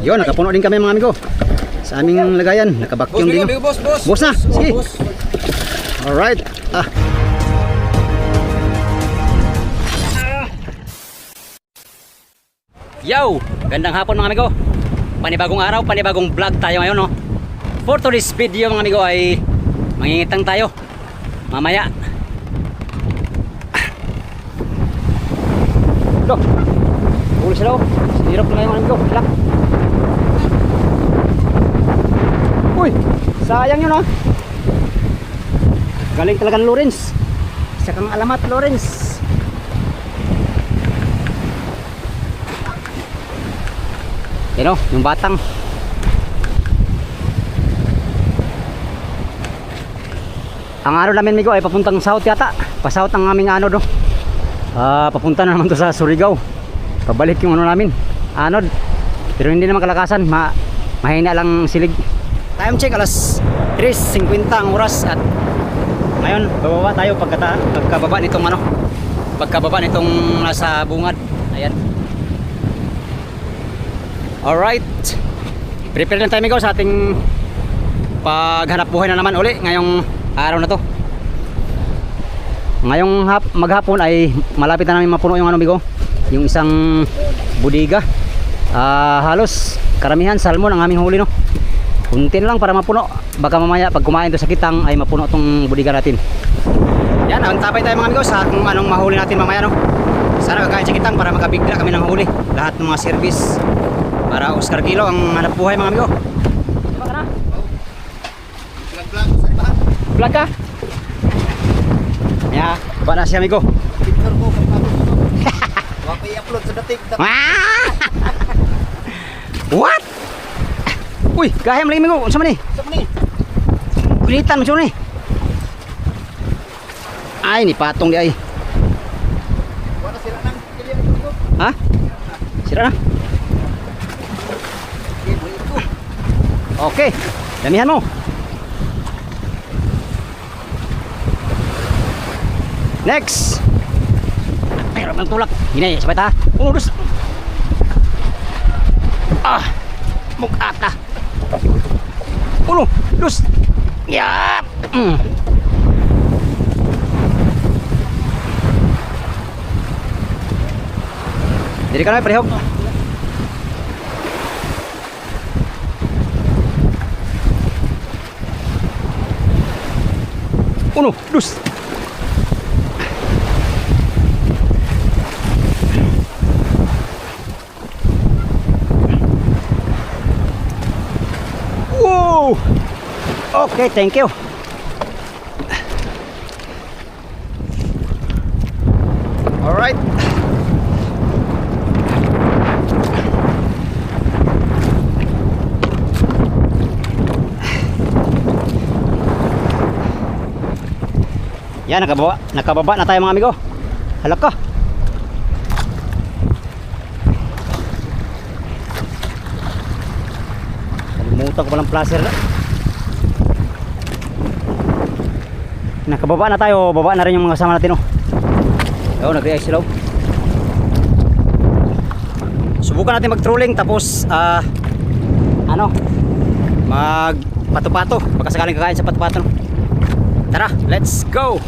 Yun, nakapuno din kami mga amigo. Sa aming lagayan, nakabakyong din. Boss. Boss na, sige. Alright. Yo, gandang hapon mga amigo. Panibagong araw, panibagong vlog tayo ngayon, no. For today's video mga amigo ay mangingitang tayo. Mamaya. Loh. Huli sila, oh. Sinirap na ngayon mga amigo. Hilak. Uy, sayang yun, oh. Galing talaga ng Lawrence. Isa kang alamat, Lawrence. Yan, oh, yung batang. Ang ano namin migo ay papuntang south yata. Pa-south ang aming ano do. Papunta na naman to sa Surigao. Pabalik yung ano namin. Anod. Pero hindi naman kalakasan. Mahina lang silig. Time check alas 3:50 ang oras at ngayon bababa tayo pagkababa nitong ano. Pagkababa nitong nasa bungad. Ayan. Alright. Prepare lang tayo migo sa ating paghanap buhay na naman uli ngayong araw na to. Ngayong maghapon ay malapit na namin mapuno yung ano migo, yung isang budiga. Halos karamihan salmon ang aming huli, no. Kunti lang para mapuno. Baka mamaya pag kumain to sa kitang ay mapuno tong budiga natin. Yan, antapay tayo mga amigo sa kung anong mahuli natin mamaya, no. Sana kakain sa kitang para makabigla kami ng huli. Lahat ng mga service para Oscar Kilo ang hanap buhay mga amigo. Diba ka na? Vlog ka? Ya, ba na siya amigo? Picture ko wapa i-upload sa dating. What? Uy, gaham lagi amigo. Unsa man ni? Kulitan mo ni. Ay, ni patong di ay. Wala sila nang kili. Ha? Sira na. Okay, damihan mo. Next. Ay, ramang tulak. Hinay, sabay ta. Urus. Mukata. Uno, dus. Ya. Jadi kan perihok. Uno, dus. Wow. Okay, thank you. All right. Yan, nakababa na tayo mga amigo. Halak ka. Kalimutan ko palang placer na. Nakababa na tayo. Baba na rin yung mga kasama natin, oh. Yo, nag-react sila. Subukan natin mag-trolling tapos mag-pato-pato. Baka sakaling kakain sa pato-pato, no? Tara, let's go.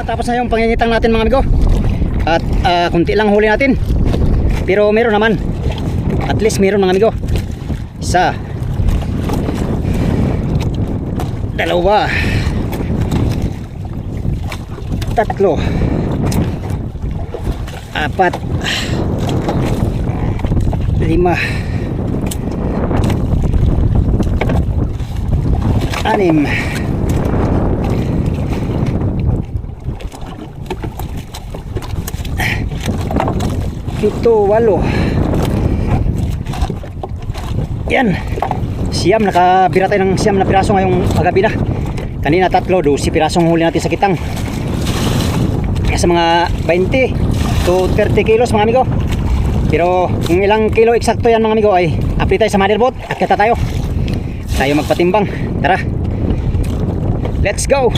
natapos na yung pangingitang natin mga amigo. At kunti lang huli natin. Pero meron naman. At least meron mga amigo. Isa. Dalawa. Tatlo. Apat. Lima. Anim. Pito, walo. Yan. Siyam, nakabira tayo ng siyam na piraso ngayong agabi na. Kanina 3, 12 pirasong huli natin sa kitang. Kaya sa mga 20 to 30 kilos mga amigo. Pero kung ilang kilo eksakto yan mga amigo ay update tayo sa motherboard. Akyata tayo. Tayo magpatimbang. Tara. Let's go.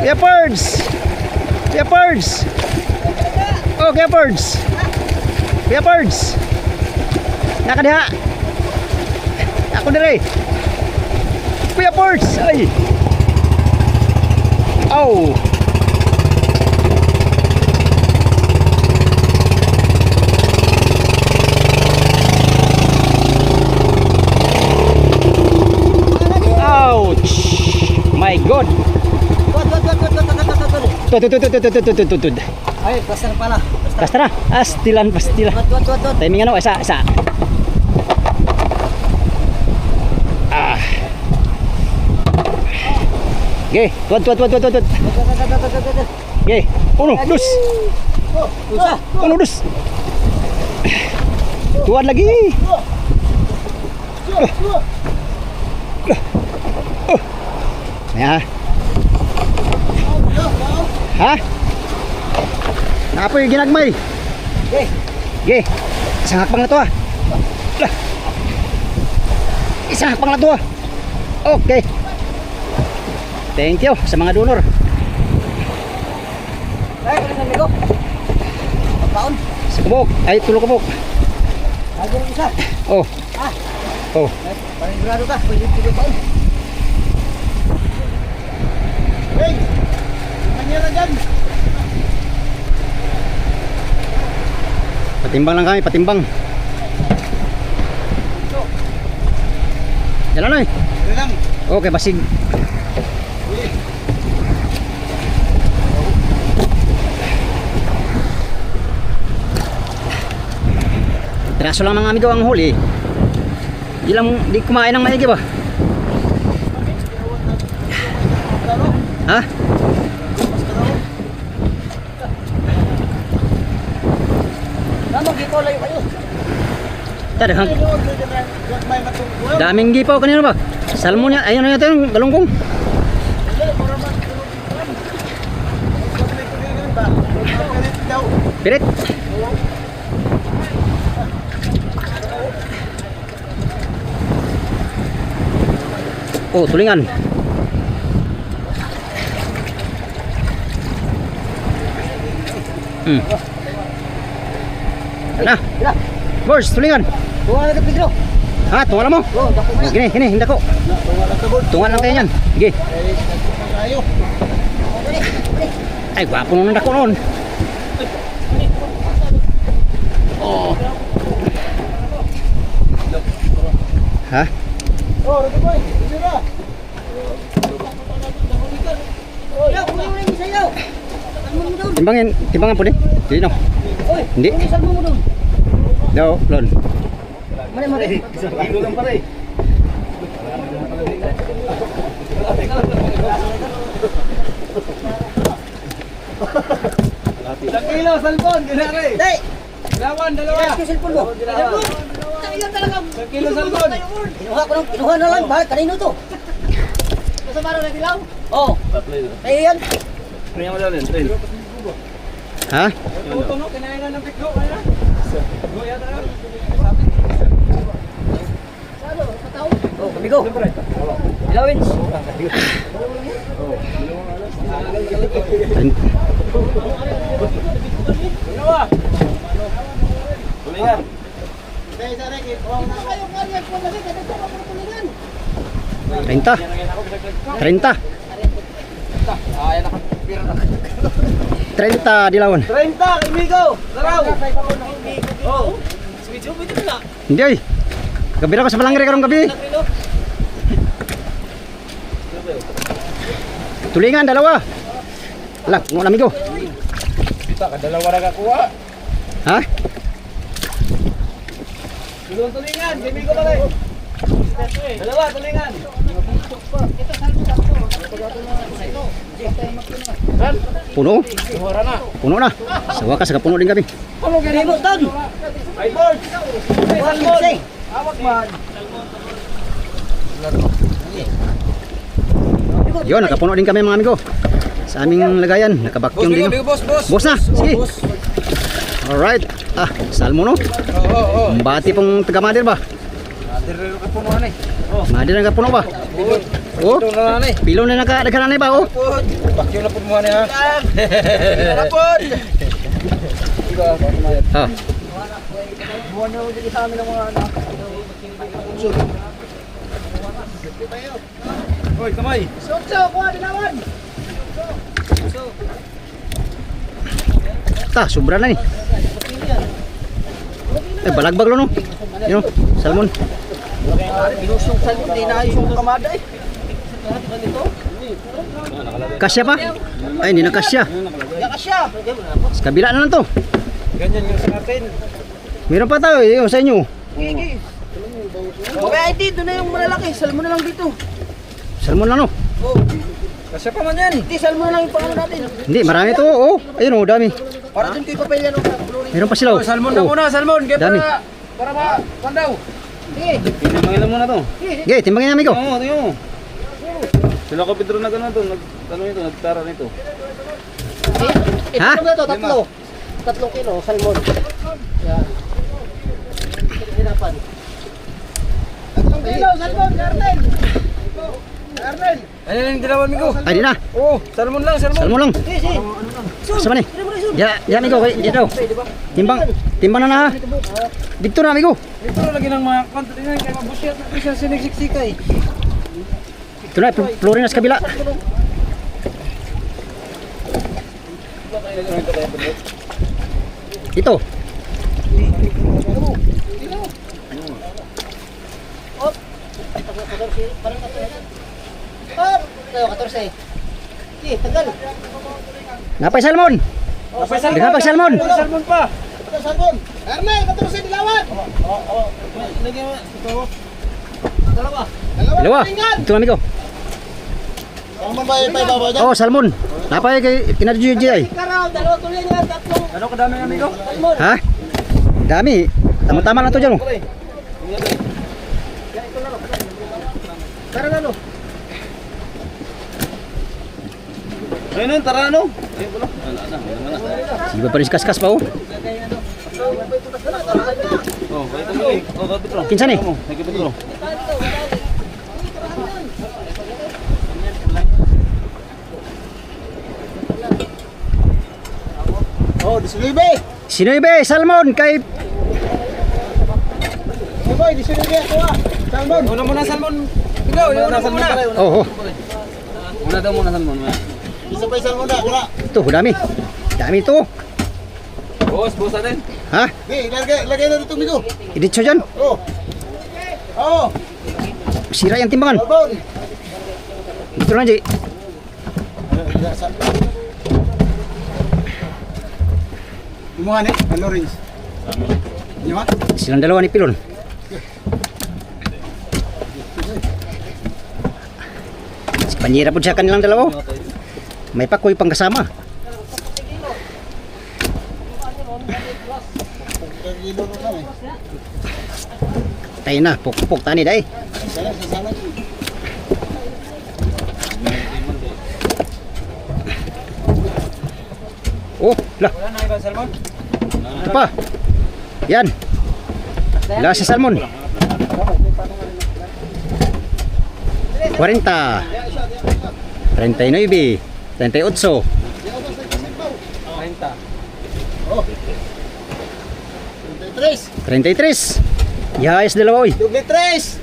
Leopards! Leopards! Oh, leopards! Leopards! Nakadiha! Ako dire! Leopards! Ay! Oh! Ouch! My God! Tud. Ay, basta na pala. Basta na. Pastilan. Tuwad. Timing ano, isa. Ah. Okay, tuwad. Okay, uno, dus. Uno, dus. Tuwad lagi. Ya. Ha? Napoy ginagmay. Okay. Isang hakbang na to ah. Isang hakbang na to ah. Okay. Thank you sa mga donor. Ay, kung nang ligo. Pagkaon. Sa kubok. Ay, tulo kubok. Ay, kung isa. Oh. Oh. Panigurado ka. Pwede paon. Hey! Kanya dyan. Patimbang lang kami, patimbang. Jalan oy. Lang. Okay, basig. Tiraso lang mga amigo ang huli. Di kumain ng maigi ba? Ha? Gito layo kayo. Tadahang. Daming gipaw kanina ba? Salmon yan. Ayun na yung galungkong. Pirit. Oh, tulingan. Nah, Boss, tulingan. Tunga na Pedro. Ha, tungan mo? Oh, dako mo. Gini, hindi ko. Tunga na sabon. Tungan lang tayo yan. Sige. Ayo. Ay, gwapo nung dako noon. Oh. Ha? Oh, Rocky boy. Dito na. Oh, ya, kunin mo yung sayaw. Salmon mo doon. Timbangan po din. Hindi no. Oy, Hindi. kunin salmon mo doon. No, lon. Mare. Ilo lang pare. Kilo salmon, ginare. Dai. Lawan dalawa. Kilo salmon mo. Ilan talaga? Kilo salmon. Kinuha na lang, bakit kanino to? Sa maro na dilaw? Oo. Ayan. Kaya mo lang din. Ha? Tunog kinain na ng pikdo kaya. Goya ta. Oh, kamigo. Ilawin. Dalawa. Tulingan. 30. 30. 30 dilawan. 30, kay Migo. Laraw. Oh. Video na. Hindi ay. Kabila ko sa Balangre karong gabi. Tulingan dalawa. Ala, mo amigo. Kita ka dalawa ra kakuha. Ha? Tulong tulingan, kay Migo pare. Dalawa tulingan. Puno. Tumora na. Puno na. Sa wakas puno din kami. Remote tan. Ay board. Ay awak man. Yun, nakapuno din kami mga amigo. Sa aming lagayan, nakabakyong din. Boss. Boss na, sige. Alright. Ah, salmo no? Oo. Bati pong taga Madir ba? Dire ka punuan eh. Madir ang kapuno ba? Oh, Ito na na eh. pilon na nakadaghanan ba? Oh. Bakyo na punuan eh ha. Rapod. Ha. Buwan niyo dito sa amin ng mga anak. Hoy, kamay. Sokso, kuha dinawan. Ta, sobra na ni. Eh, balagbag lo no. Yun, salmon. Binusong salmon, di na ayos yung kamada eh. Kasya pa? Ay, hindi na kasya. Yan ka siya. Sa kabila na lang to. Ganyan yung sa atin. Meron pa tayo, yung sa inyo. Gigi. Okay, ay dito na yung malalaki. Salmon na lang dito. Salmon lang no. Oh. Kasi pa man yan. Hindi, salmon na lang yung pangano natin. Hindi, marami to. Oh, ayun oh, dami. Para dun kayo papel yan. Meron pa sila. Oh. Salmon na Oh. muna, salmon. Kaya Dami. para ma pandaw. Sige. Pinamangin muna to. Okay, timbangin namin ko. Oo, tingnan mo. Sila ko Pedro na gano'n to, nagtara nito. Ha? Ito na to, tatlo. 3 kilo, salmon. Yan. Hirapan. 3 kilo, salmon, Garden. Garden. Ano yung dalawan Migo? Ay, di na. Oo, salmon lang, salmon. Salmon lang. Sige, sige. Sa ni? Ya, ya amigo, dito. Timbang na na. Ha? Dito na amigo. Ito lagi ng mga kanto din kaya mabusyat na siya siniksiksika eh. Ito na, Florina sa kabila. Ito. Hop! Tayo, 14. Sige, tagal. Napay salmon. Daghan pag salmon. Salmon pa. Ito, salmon. Ernel, 14 dilawan. Lagyan mo ito. Dalawa. Dalawa. Ito na amigo. Salmon ba yung ibabaw dyan? Oh, salmon. Napay kay kinadjuji ay. Karaw, 2 tuloy niya, 3. Ano kadami amigo? Salmon. Ha? Dami. Tama-tama lang to dyan. Oh. Tara na, no? Ayun, tara ano? Sige pa rin si kaskas pa oh. Oh, ito mo eh. Oh, Pedro. Kinsa ni? Thank you, Pedro. Oh, 19. Sinoybe, salmon kay Boy, 19 ako ah. Salmon. Una muna salmon. Ikaw, una muna. Oh, oh. Una daw muna salmon. Isa pa yung salmon na, kira. Ito, dami. Dami ito. Boss natin. Ha? Okay, lagay na dito, Migo. Iditso dyan. Oh. Oh, Sira yung timbangan. salmon. Dito lang, Jay. Imuhan eh, ang Lawrence. Imuhan? Silang dalawa ni Pilon. Si Panyera po siya kanilang dalawa. May pakoy pang kasama. Tayo na, pukpuk tani day. Oh, lah. Wala na ibang salmon? Ano pa? Yan. Lasa salmon. 40. 39. 38. 30. 33. 33. Yayas dalawa oy. Doble tres.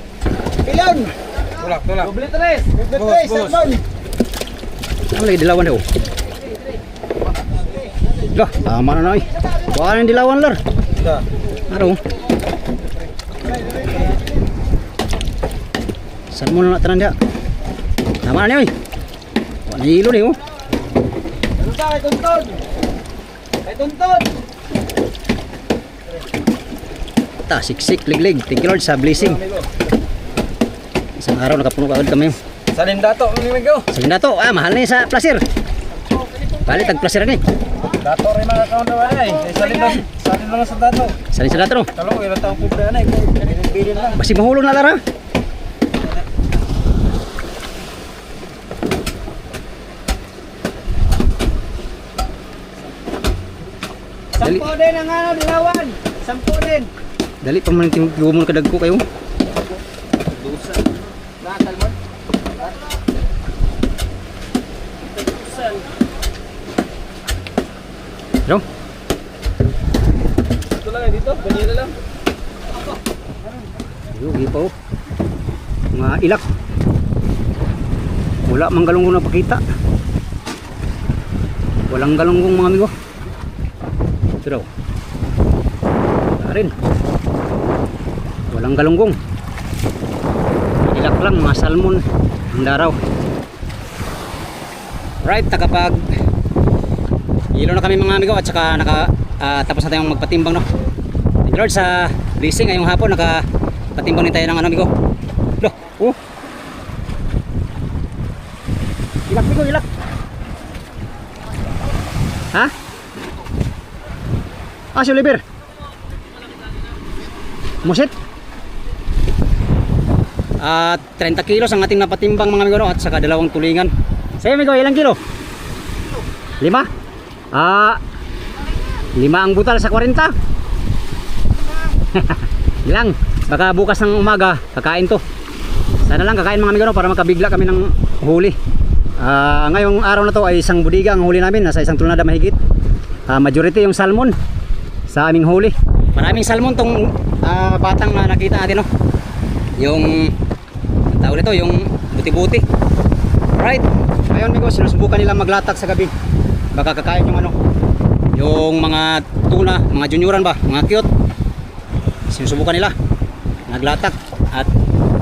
Pilon. Tulak, tulak. Doble tres. Doble tres. Salmon. Ano lagi dilawan daw? Lah, tama na na oy. Wala nang dilawan lar. Aro. Salmon na tanan dia. Tama na ni oy. Wala hilo ni oh. Ano ba? Kay Tonton. Kay Tonton. Ta, siksik, liglig. Thank you Lord sa blessing. Isang araw nakapuno ka agad kami. Salin dato, amigo. Sa dato, mahal na sa placer. Balik tag placer ni. Dato rin mga kaon daw ay. Salin lang sa dato. Salin sa dato no. Kalau ila taong kubra na, bilin lang. Basi mahulog na lara. Dali. Sampo din ang ano, dilawan. Sampo din. Dali pa man tigumon kadag ko kayo. Dusa. Na, salmon. Ro. Ito lang dito, banira lang. Yugi pa oh. Mga ilak. Wala mang galunggong na pakita. Walang galunggong mga amigo. Ito daw. Wala rin. Walang galunggong. Ilak lang mga salmon. Ang daraw. Right, nakapag ilaw na kami mga amigo at saka tapos na tayong magpatimbang no. Thank you Lord sa blessing ngayong hapon nakapatimbang din tayo ng ano amigo. Loh, oh. Ilak amigo, ilak. Ha? Ah, si Oliver. Musit. 30 kilos ang ating napatimbang mga amigo no, at saka dalawang tulingan. Sa'yo amigo, ilang kilo? 5? 5 ang butal sa 40. Ilang. Baka bukas ng umaga kakain to. Sana lang kakain mga amigo no, para makabigla kami ng huli. Ngayong araw na to ay isang budiga ang huli namin, nasa isang tulnada mahigit. Majority yung salmon sa aming huli. Maraming salmon tong batang nakita natin no. Yung tawag nito, yung buti-buti. Right. Ngayon amigo, sinusubukan nila maglatak sa gabi. Baka kakain yung ano, yung mga tuna, mga junioran ba, mga cute. Sinusubukan nila naglatak. At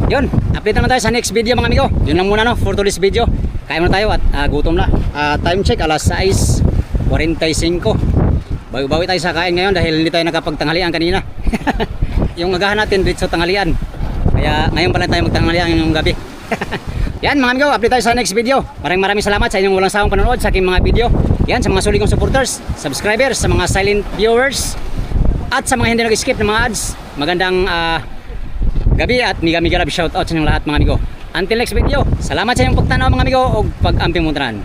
yun, update naman tayo sa next video mga amigo. Yun lang muna no, for today's video. Kain muna tayo at gutom na. Time check alas 6:45. Bawi-bawi tayo sa kain ngayon dahil hindi tayo nakapagtanghalian kanina. Yung agahan natin dito sa tanghalian. Kaya ngayon pala tayo magtanghalian ngayong gabi. Yan mga amigo, update tayo sa next video. Maraming salamat sa inyong walang sawang panonood sa aking mga video. Yan sa mga sulit kong supporters, subscribers, sa mga silent viewers, at sa mga hindi nag-skip ng mga ads. Magandang gabi at miga love shoutout sa inyong lahat mga amigo. Until next video, salamat sa inyong pagtanaw mga amigo o pag-amping muntaran.